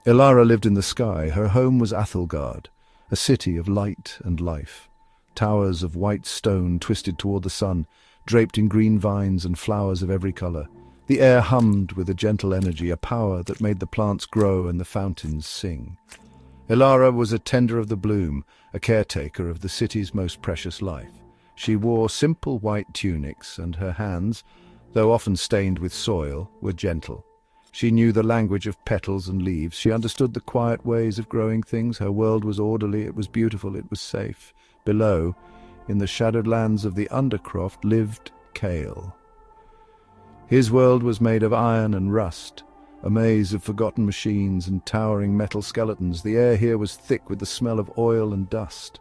Ilara lived in the sky. Her home was Athelgard, a city of light and life. Towers of white stone twisted toward the sun, draped in green vines and flowers of every color. The air hummed with a gentle energy, a power that made the plants grow and the fountains sing. Ilara was a tender of the bloom, a caretaker of the city's most precious life. She wore simple white tunics, and her hands, though often stained with soil, were gentle. She knew the language of petals and leaves. She understood the quiet ways of growing things. Her world was orderly, it was beautiful, it was safe. Below, in the shadowed lands of the Undercroft, lived Kale. His world was made of iron and rust, a maze of forgotten machines and towering metal skeletons. The air here was thick with the smell of oil and dust.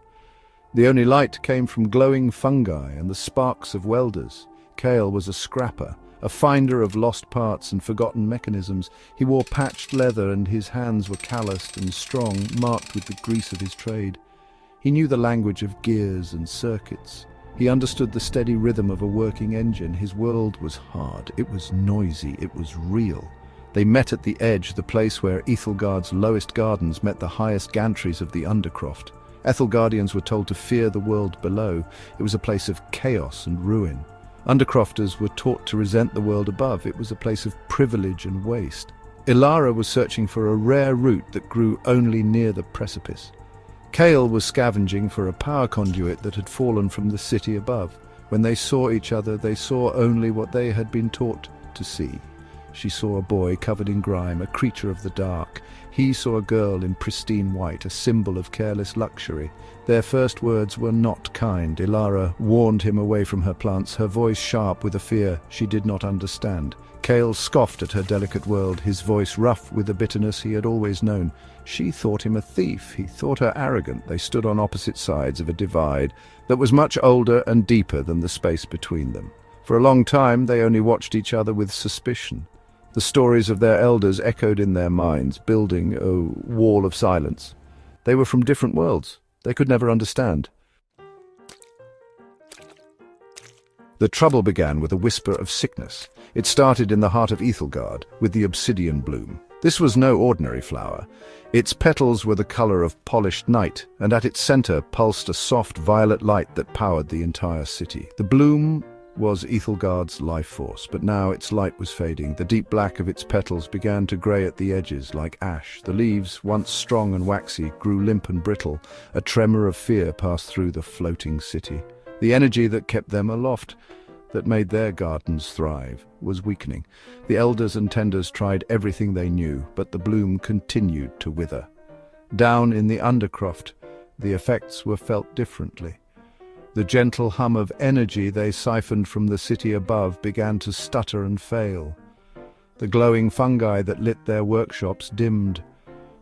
The only light came from glowing fungi and the sparks of welders. Kale was a scrapper, a finder of lost parts and forgotten mechanisms. He wore patched leather and his hands were calloused and strong, marked with the grease of his trade. He knew the language of gears and circuits. He understood the steady rhythm of a working engine. His world was hard, it was noisy, it was real. They met at the edge, the place where Ethelgard's lowest gardens met the highest gantries of the Undercroft. Ethelgardians were told to fear the world below. It was a place of chaos and ruin. Undercrofters were taught to resent the world above. It was a place of privilege and waste. Ilara was searching for a rare root that grew only near the precipice. Kale was scavenging for a power conduit that had fallen from the city above. When they saw each other, they saw only what they had been taught to see. She saw a boy covered in grime, a creature of the dark. He saw a girl in pristine white, a symbol of careless luxury. Their first words were not kind. Ilara warned him away from her plants, her voice sharp with a fear she did not understand. Kale scoffed at her delicate world, his voice rough with the bitterness he had always known. She thought him a thief, he thought her arrogant. They stood on opposite sides of a divide that was much older and deeper than the space between them. For a long time they only watched each other with suspicion. The stories of their elders echoed in their minds, building a wall of silence. They were from different worlds. They could never understand. The trouble began with a whisper of sickness. It started in the heart of Ethelgard, with the Obsidian Bloom. This was no ordinary flower. Its petals were the color of polished night, and at its center pulsed a soft violet light that powered the entire city. The bloom was Ethelgard's life force, but now its light was fading. The deep black of its petals began to grey at the edges, like ash. The leaves, once strong and waxy, grew limp and brittle. A tremor of fear passed through the floating city. The energy that kept them aloft, that made their gardens thrive, was weakening. The elders and tenders tried everything they knew, but the bloom continued to wither. Down in the Undercroft, the effects were felt differently. The gentle hum of energy they siphoned from the city above began to stutter and fail. The glowing fungi that lit their workshops dimmed.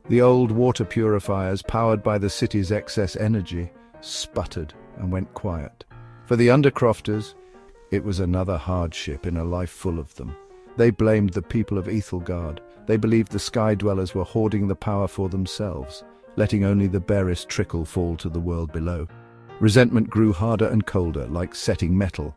The old water purifiers, powered by the city's excess energy, sputtered and went quiet. For the Undercrofters, it was another hardship in a life full of them. They blamed the people of Ethelgard. They believed the Sky Dwellers were hoarding the power for themselves, letting only the barest trickle fall to the world below. Resentment grew harder and colder, like setting metal.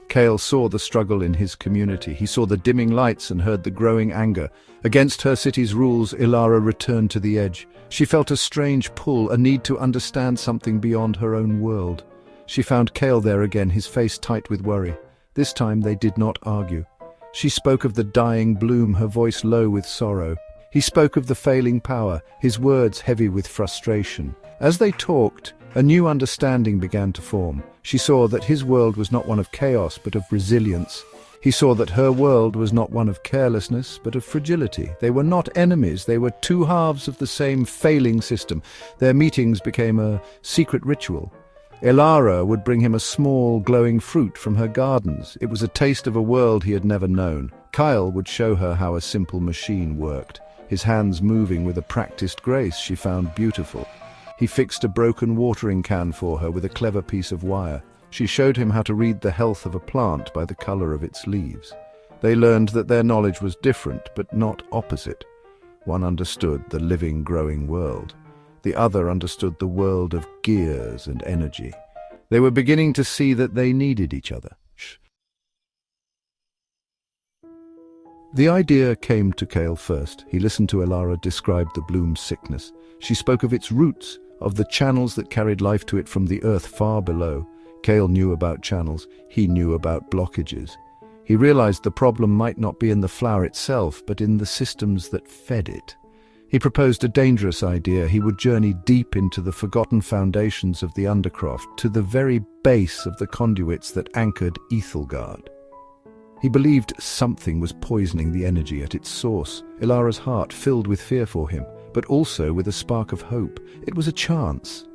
Kale saw the struggle in his community. He saw the dimming lights and heard the growing anger. Against her city's rules, Ilara returned to the edge. She felt a strange pull, a need to understand something beyond her own world. She found Kale there again, his face tight with worry. This time they did not argue. She spoke of the dying bloom, her voice low with sorrow. He spoke of the failing power, his words heavy with frustration. As they talked, a new understanding began to form. She saw that his world was not one of chaos, but of resilience. He saw that her world was not one of carelessness, but of fragility. They were not enemies, they were two halves of the same failing system. Their meetings became a secret ritual. Ilara would bring him a small, glowing fruit from her gardens. It was a taste of a world he had never known. Kyle would show her how a simple machine worked, his hands moving with a practiced grace she found beautiful. He fixed a broken watering can for her with a clever piece of wire. She showed him how to read the health of a plant by the color of its leaves. They learned that their knowledge was different, but not opposite. One understood the living, growing world. The other understood the world of gears and energy. They were beginning to see that they needed each other. The idea came to Kale first. He listened to Elara describe the bloom's sickness. She spoke of its roots, of the channels that carried life to it from the earth far below. Kale knew about channels. He knew about blockages. He realized the problem might not be in the flower itself, but in the systems that fed it. He proposed a dangerous idea. He would journey deep into the forgotten foundations of the Undercroft, to the very base of the conduits that anchored Ethelgard. He believed something was poisoning the energy at its source. Elara's heart filled with fear for him, but also with a spark of hope. It was a chance.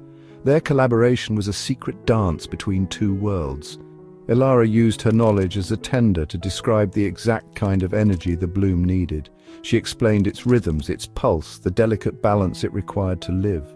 Their collaboration was a secret dance between two worlds. Elara used her knowledge as a tender to describe the exact kind of energy the bloom needed. She explained its rhythms, its pulse, the delicate balance it required to live.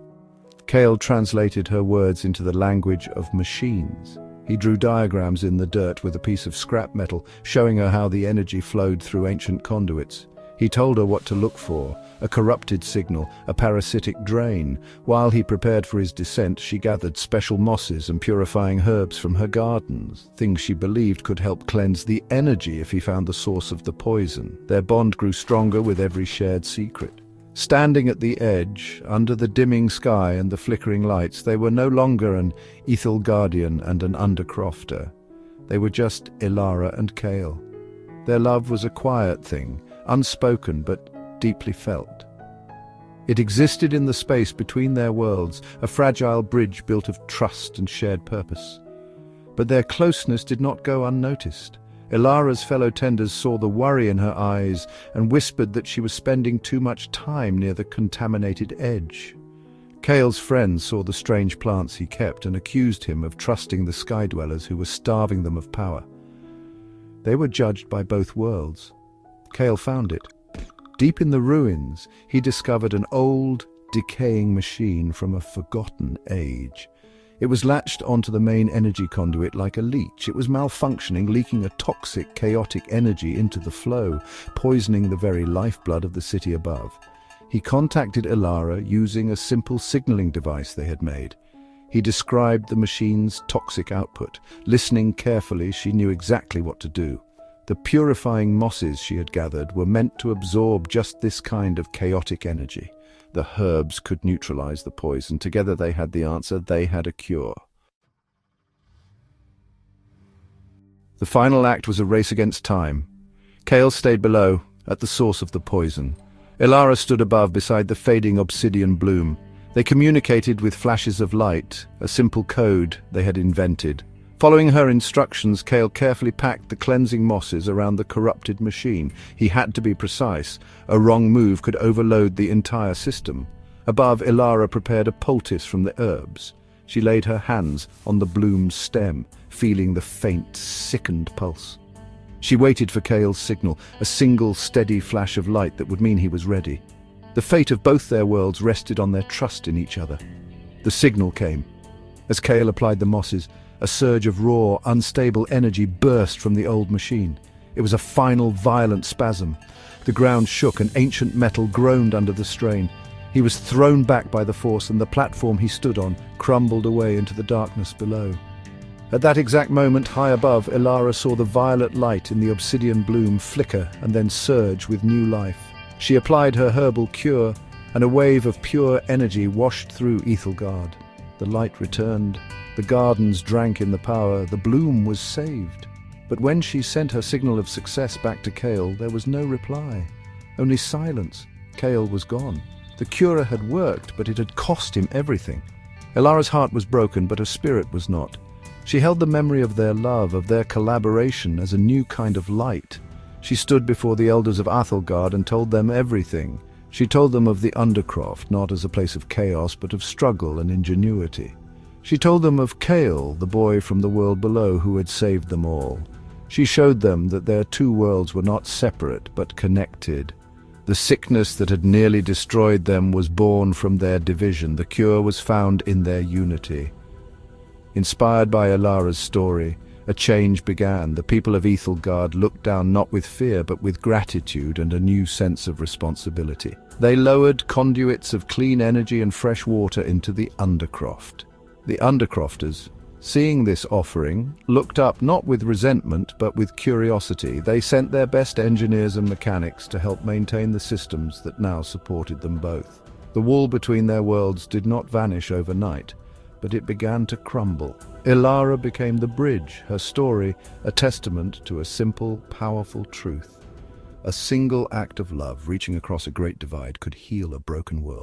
Kale translated her words into the language of machines. He drew diagrams in the dirt with a piece of scrap metal, showing her how the energy flowed through ancient conduits. He told her what to look for: a corrupted signal, a parasitic drain. While he prepared for his descent, she gathered special mosses and purifying herbs from her gardens, things she believed could help cleanse the energy if he found the source of the poison. Their bond grew stronger with every shared secret. Standing at the edge, under the dimming sky and the flickering lights, they were no longer an Ethelgardian and an Undercrofter. They were just Elara and Kale. Their love was a quiet thing, unspoken but deeply felt. It existed in the space between their worlds, a fragile bridge built of trust and shared purpose. But their closeness did not go unnoticed. Elara's fellow tenders saw the worry in her eyes and whispered that she was spending too much time near the contaminated edge. Kale's friends saw the strange plants he kept and accused him of trusting the sky dwellers who were starving them of power. They were judged by both worlds. Kale found it. Deep in the ruins, he discovered an old, decaying machine from a forgotten age. It was latched onto the main energy conduit like a leech. It was malfunctioning, leaking a toxic, chaotic energy into the flow, poisoning the very lifeblood of the city above. He contacted Elara using a simple signaling device they had made. He described the machine's toxic output. Listening carefully, she knew exactly what to do. The purifying mosses she had gathered were meant to absorb just this kind of chaotic energy. The herbs could neutralize the poison. Together they had the answer. They had a cure. The final act was a race against time. Kale stayed below, at the source of the poison. Elara stood above beside the fading Obsidian Bloom. They communicated with flashes of light, a simple code they had invented. Following her instructions, Kale carefully packed the cleansing mosses around the corrupted machine. He had to be precise. A wrong move could overload the entire system. Above, Elara prepared a poultice from the herbs. She laid her hands on the bloom's stem, feeling the faint, sickened pulse. She waited for Kale's signal, a single steady flash of light that would mean he was ready. The fate of both their worlds rested on their trust in each other. The signal came. As Kale applied the mosses, a surge of raw, unstable energy burst from the old machine. It was a final, violent spasm. The ground shook and ancient metal groaned under the strain. He was thrown back by the force, and the platform he stood on crumbled away into the darkness below. At that exact moment, high above, Elara saw the violet light in the Obsidian Bloom flicker and then surge with new life. She applied her herbal cure, and a wave of pure energy washed through Ethelgard. The light returned. The gardens drank in the power. The bloom was saved. But when she sent her signal of success back to Kale, there was no reply. Only silence. Kale was gone. The cure had worked, but it had cost him everything. Elara's heart was broken, but her spirit was not. She held the memory of their love, of their collaboration, as a new kind of light. She stood before the elders of Ethelgard and told them everything. She told them of the Undercroft, not as a place of chaos, but of struggle and ingenuity. She told them of Kale, the boy from the world below who had saved them all. She showed them that their two worlds were not separate, but connected. The sickness that had nearly destroyed them was born from their division. The cure was found in their unity. Inspired by Elara's story, a change began. The people of Ethelgard looked down not with fear, but with gratitude and a new sense of responsibility. They lowered conduits of clean energy and fresh water into the Undercroft. The Undercrofters, Seeing this offering, looked up not with resentment but with curiosity, they sent their best engineers and mechanics to help maintain the systems that now supported them both. The wall between their worlds did not vanish overnight, but it began to crumble. Ilara became the bridge, her story a testament to a simple, powerful truth. A single act of love reaching across a great divide could heal a broken world.